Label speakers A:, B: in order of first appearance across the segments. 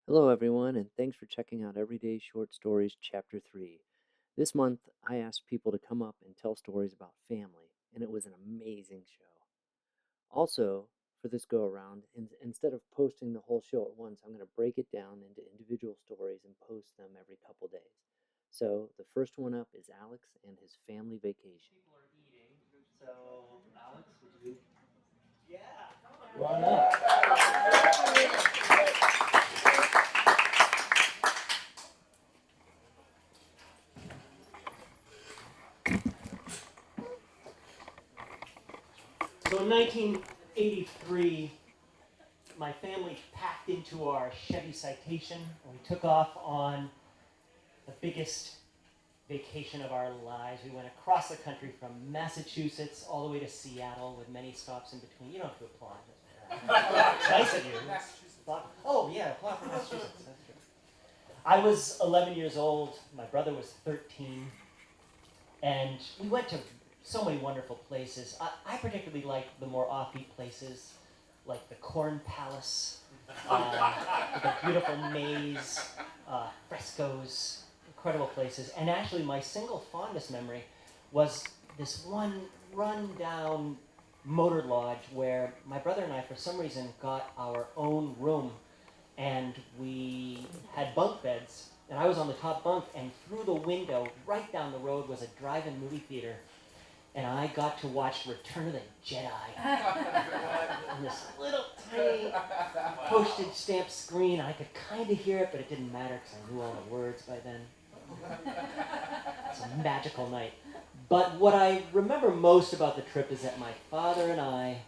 A: Hello, everyone, and thanks for checking out Everyday Short Stories Chapter 3. This month, I asked people to come up and tell stories about family, and it was an amazing show. Also, for this go around, instead of posting the whole show at once, I'm going to break it down into individual stories and post them every couple days. So, the first one up is Alex and his family vacation. People are eating, so Alex, would you? Yeah, come on. Run up. So in 1983, my family packed into our Chevy Citation and we took off on the biggest vacation of our lives. We went across the country from Massachusetts all the way to Seattle with many stops in between. You don't have to applaud. Nice of you. Oh, yeah, applaud for Massachusetts. That's true. I was 11 years old. My brother was 13. And we went to so many wonderful places. I particularly like the more offbeat places, like the Corn Palace, with a beautiful maze, frescoes, incredible places. And actually, my single fondest memory was this one run-down motor lodge where my brother and I, for some reason, got our own room, and we had bunk beds. And I was on the top bunk, and through the window, right down the road, was a drive-in movie theater. And I got to watch Return of the Jedi on this little tiny postage stamp screen. I could kind of hear it, but it didn't matter because I knew all the words by then. It's a magical night. But what I remember most about the trip is that my father and I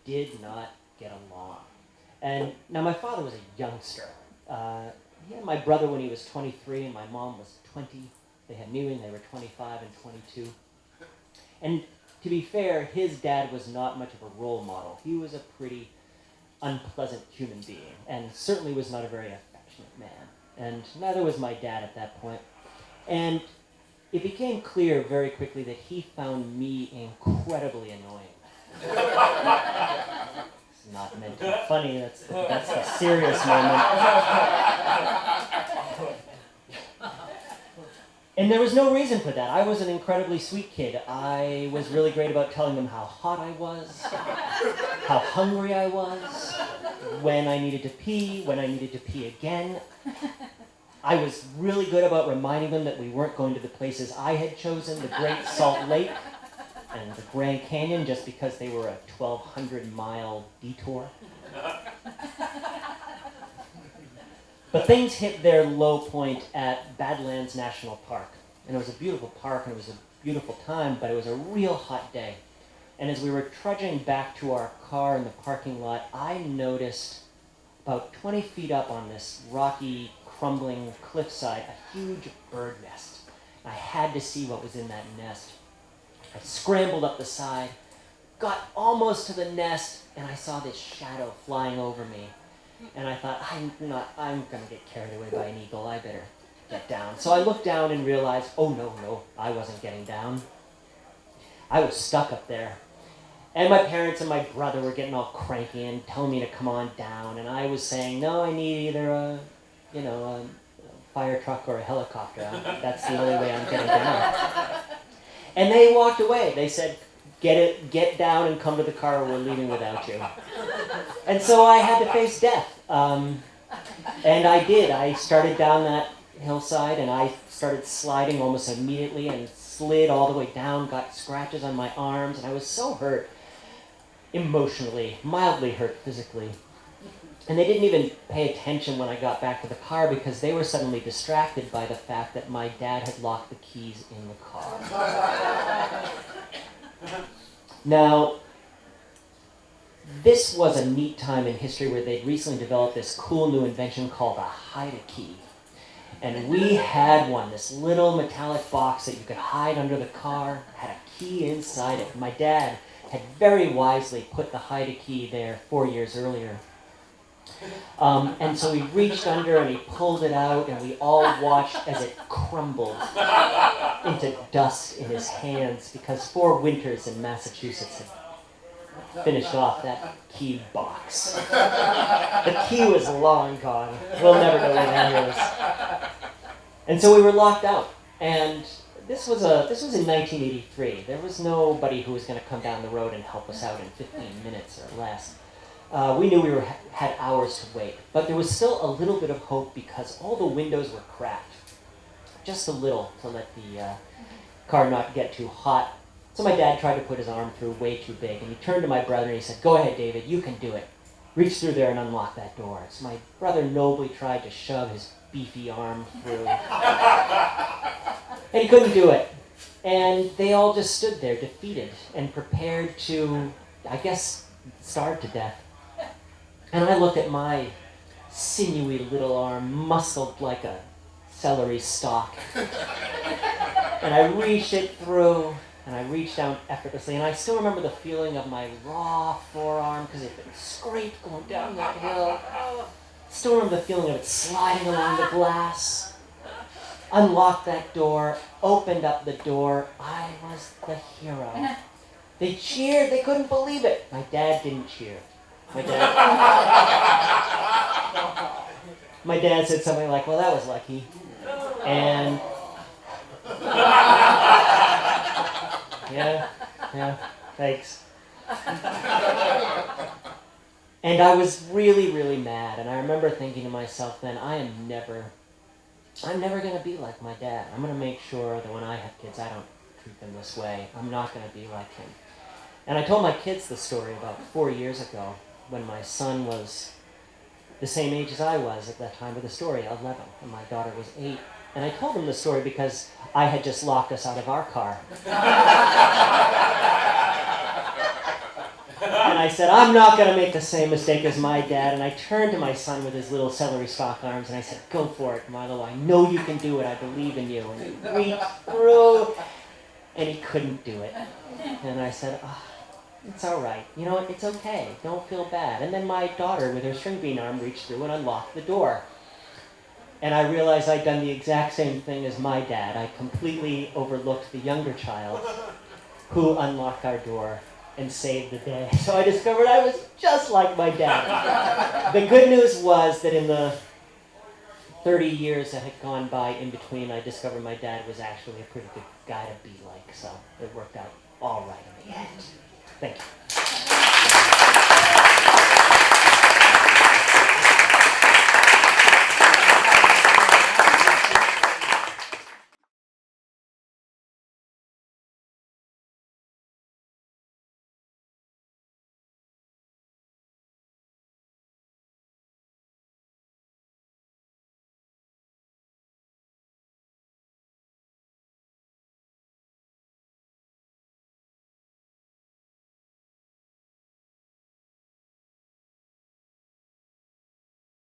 A: did not get along. And now my father was a youngster. He had my brother when he was 23 and my mom was 20. They had me when they were 25 and 22. And to be fair, his dad was not much of a role model. He was a pretty unpleasant human being and certainly was not a very affectionate man. And neither was my dad at that point. And it became clear very quickly that he found me incredibly annoying. It's not meant to be funny, that's the serious moment. And there was no reason for that. I was an incredibly sweet kid. I was really great about telling them how hot I was, how hungry I was, when I needed to pee again. I was really good about reminding them that we weren't going to the places I had chosen, the Great Salt Lake and the Grand Canyon, just because they were a 1,200-mile detour. But things hit their low point at Badlands National Park. And it was a beautiful park, and it was a beautiful time, but it was a real hot day. And as we were trudging back to our car in the parking lot, I noticed about 20 feet up on this rocky, crumbling cliffside, a huge bird nest. I had to see what was in that nest. I scrambled up the side, got almost to the nest, and I saw this shadow flying over me. And I thought, I'm going to get carried away by an eagle. I better get down. So I looked down and realized, oh, no, I wasn't getting down. I was stuck up there. And my parents and my brother were getting all cranky and telling me to come on down. And I was saying, no, I need either a fire truck or a helicopter. That's the only way I'm getting down. And they walked away. They said, get down and come to the car or we're leaving without you. And so I had to face death. And I did. I started down that hillside and I started sliding almost immediately and slid all the way down, got scratches on my arms, and I was so hurt emotionally, mildly hurt physically. And they didn't even pay attention when I got back to the car because they were suddenly distracted by the fact that my dad had locked the keys in the car. Now, this was a neat time in history where they'd recently developed this cool new invention called a hide-a-key. And we had one, this little metallic box that you could hide under the car, had a key inside it. My dad had very wisely put the hide-a-key there 4 years earlier. And so he reached under and he pulled it out and we all watched as it crumbled into dust in his hands because 4 winters in Massachusetts had finished off that key box. The key was long gone. We'll never know where that is. And so we were locked out. And this was in 1983. There was nobody who was going to come down the road and help us out in 15 minutes or less. We knew we had hours to wait, but there was still a little bit of hope because all the windows were cracked. Just a little to let the car not get too hot. So my dad tried to put his arm through way too big, and he turned to my brother and he said, "Go ahead, David, you can do it. Reach through there and unlock that door." So my brother nobly tried to shove his beefy arm through. And he couldn't do it. And they all just stood there defeated and prepared to, I guess, starve to death. And I looked at my sinewy little arm, muscled like a celery stalk. And I reached it through, and I reached down effortlessly. And I still remember the feeling of my raw forearm, because it had been scraped going down that hill. Still remember the feeling of it sliding along the glass. Unlocked that door, opened up the door. I was the hero. They cheered. They couldn't believe it. My dad didn't cheer. My dad said something like, "Well, that was lucky." And yeah, thanks. And I was really, really mad. And I remember thinking to myself then, I'm never going to be like my dad. I'm going to make sure that when I have kids, I don't treat them this way. I'm not going to be like him. And I told my kids the story about 4 years ago when my son was the same age as I was at that time of the story, 11, and my daughter was 8. And I told them the story because I had just locked us out of our car. And I said, I'm not going to make the same mistake as my dad. And I turned to my son with his little celery stalk arms, and I said, "Go for it, Milo. I know you can do it. I believe in you." And he reached through, and he couldn't do it. And I said, it's all right. You know what? It's okay. Don't feel bad. And then my daughter, with her string bean arm, reached through and unlocked the door. And I realized I'd done the exact same thing as my dad. I completely overlooked the younger child who unlocked our door and saved the day. So I discovered I was just like my dad. The good news was that in the 30 years that had gone by in between, I discovered my dad was actually a pretty good guy to be like. So it worked out all right in the end. Thank you.